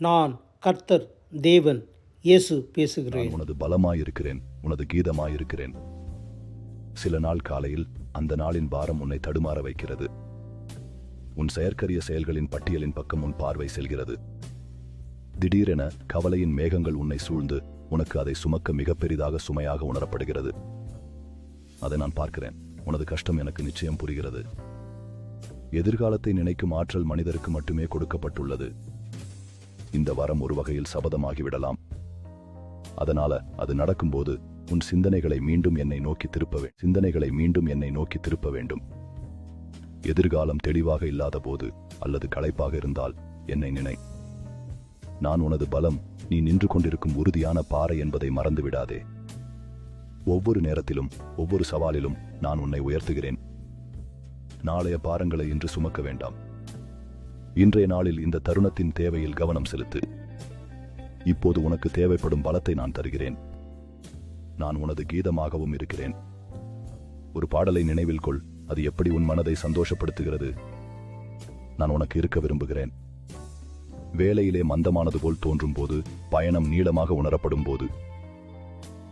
நான் கர்த்தர் தேவன் இயேசு பேசுகிறேன். நான் உனது பலமாயிருக்கிறேன், உனது கீதமாயிருக்கிறேன். சில நாள் காலையில் அந்த நாளின் பாரம் உன்னை தடுமாற வைக்கிறது. உன் செயற்கரிய செயல்களின் பட்டியலின் பக்கம் உன் பார்வை செல்கிறது. திடீரென கவலையின் மேகங்கள் உன்னை சூழ்ந்து உனக்கு அதை சுமக்க மிக பெரிதாக சுமையாக உணரப்படுகிறது. அதை நான் பார்க்கிறேன். உனது கஷ்டம் எனக்கு நிச்சயம் புரிகிறது. எதிர்காலத்தை நினைக்கும் ஆற்றல் மனிதருக்கு மட்டுமே கொடுக்கப்பட்டுள்ளது. இந்த வரம் ஒரு வகையில் சபதமாகிவிடலாம். அதனால அது நடக்கும்போது உன் சிந்தனைகளை மீண்டும் என்னை நோக்கி திருப்ப வேண்டும். எதிர்காலம் தெளிவாக இல்லாத போது அல்லது களைப்பாக இருந்தால் என்னை நினை. நான் உனது பலம், நீ நின்று கொண்டிருக்கும் உறுதியான பாறை என்பதை மறந்து விடாதே. ஒவ்வொரு நேரத்திலும் ஒவ்வொரு சவாலிலும் நான் உன்னை உயர்த்துகிறேன். நாளைய பாரங்களை இன்று சுமக்க வேண்டாம். இன்றைய நாளில் இந்த தருணத்தின் தேவையில் கவனம் செலுத்து. இப்போது உனக்கு தேவைப்படும் பலத்தை நான் தருகிறேன். நான் உனது கீதமாகவும் இருக்கிறேன். ஒரு பாடலை நினைவில் கொள். அது எப்படி உன் மனதை சந்தோஷப்படுத்துகிறது. நான் உனக்கு இருக்க விரும்புகிறேன். வேலையிலே மந்தமானது போல் தோன்றும் போது, பயணம் நீளமாக உணரப்படும் போது,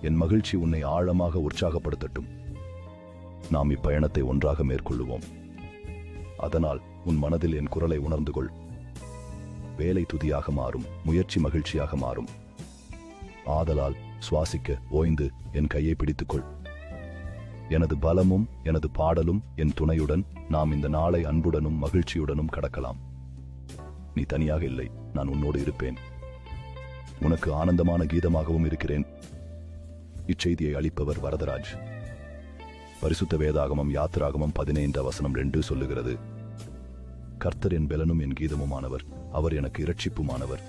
என் மகிழ்ச்சி உன்னை ஆழமாக உற்சாகப்படுத்தட்டும். நாம் இப்பயணத்தை ஒன்றாக மேற்கொள்ளுவோம். அதனால் உன் மனதில் என் குரலை உணர்ந்து கொள். வேலை துதியாக மாறும், முயற்சி மகிழ்ச்சியாக மாறும். ஆதலால் சுவாசிக்க ஓய்ந்து என் கையை பிடித்துக்கொள். எனது பலமும் எனது பாடலும் என் துணையுடன் நாம் இந்த நாளை அன்புடனும் மகிழ்ச்சியுடனும் கடக்கலாம். நீ தனியாக இல்லை, நான் உன்னோடு இருப்பேன். உனக்கு ஆனந்தமான கீதமாகவும் இருக்கிறேன். இச்செய்தியை அளிப்பவர் வரதராஜ். பரிசுத்த வேதாகமம் யாத்திராகமம் 15:2 சொல்லுகிறது, கர்த்தர் என் பெலனும் என் கீதமுமானவர், அவர் எனக்கு இரட்சிப்புமானவர்.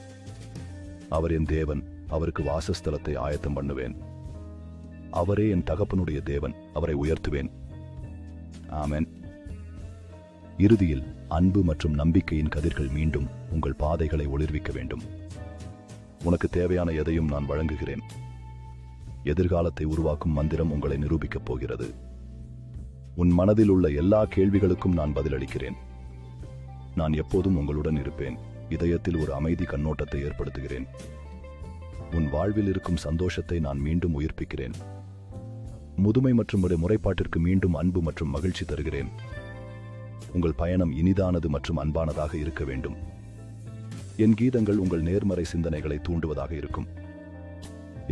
அவர் என் தேவன், அவருக்கு வாசஸ்தலத்தை ஆயத்தம் பண்ணுவேன். அவரே என் தகப்பனுடைய தேவன், அவரை உயர்த்துவேன். ஆமென். இறுதியில் அன்பு மற்றும் நம்பிக்கையின் கதிர்கள் மீண்டும் உங்கள் பாதைகளை ஒளிர்விக்க வேண்டும். உனக்கு தேவையான எதையும் நான் வழங்குகிறேன். எதிர்காலத்தை உருவாக்கும் மந்திரம் உங்களை நிரூபிக்கப் போகிறது. உன் மனதில் உள்ள எல்லா கேள்விகளுக்கும் நான் பதிலளிக்கிறேன். நான் எப்போதும் உங்களுடன் இருப்பேன். இதயத்தில் ஒரு அமைதி கண்ணோட்டத்தை ஏற்படுத்துகிறேன். உன் வாழ்வில் இருக்கும் சந்தோஷத்தை நான் மீண்டும் உயிர்ப்பிக்கிறேன். முதுமை மற்றும் முறைப்பாட்டிற்கு மீண்டும் அன்பு மற்றும் மகிழ்ச்சி தருகிறேன். உங்கள் பயணம் இனிதானது மற்றும் அன்பானதாக இருக்க வேண்டும். என் கீதங்கள் உங்கள் நேர்மறை சிந்தனைகளை தூண்டுவதாக இருக்கும்.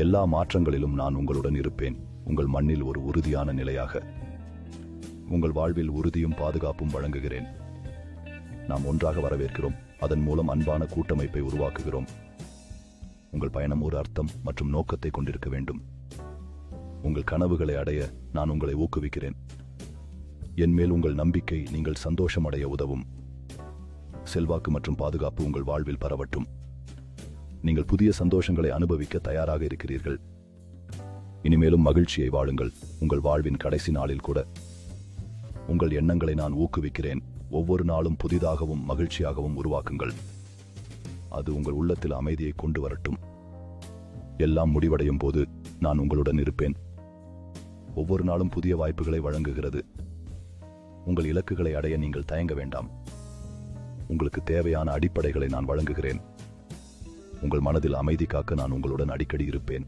எல்லா மாற்றங்களிலும் நான் உங்களுடன் இருப்பேன். உங்கள் மண்ணில் ஒரு உறுதியான நிலையாக. உங்கள் வாழ்வில் உறுதியும் பாதுகாப்பும் வழங்குகிறேன். நாம் ஒன்றாக வரவேற்கிறோம். அதன் மூலம் அன்பான கூட்டமைப்பை உருவாக்குகிறோம். உங்கள் பயணம் ஒரு அர்த்தம் மற்றும் நோக்கத்தை கொண்டிருக்க வேண்டும். உங்கள் கனவுகளை அடைய நான் உங்களை ஊக்குவிக்கிறேன். என் மேல் உங்கள் நம்பிக்கை நீங்கள் சந்தோஷம் அடைய உதவும். செல்வாக்கு மற்றும் பாதுகாப்பு உங்கள் வாழ்வில் பரவட்டும். நீங்கள் புதிய சந்தோஷங்களை அனுபவிக்க தயாராக இருக்கிறீர்கள். இனிமேலும் மகிழ்ச்சியை வாழுங்கள். உங்கள் வாழ்வின் கடைசி நாளில் கூட உங்கள் எண்ணங்களை நான் ஊக்குவிக்கிறேன். ஒவ்வொரு நாளும் புதிதாகவும் மகிழ்ச்சியாகவும் உருவாக்குங்கள். அது உங்கள் உள்ளத்தில் அமைதியை கொண்டு வரட்டும். எல்லாம் முடிவடையும் போது நான் உங்களுடன் இருப்பேன். ஒவ்வொரு நாளும் புதிய வாய்ப்புகளை வழங்குகிறது. உங்கள் இலக்குகளை அடைய நீங்கள் தயங்க வேண்டாம். உங்களுக்கு தேவையான அடிப்படைகளை நான் வழங்குகிறேன். உங்கள் மனதில் அமைதி காக்க நான் உங்களுடன் அடிக்கடி இருப்பேன்.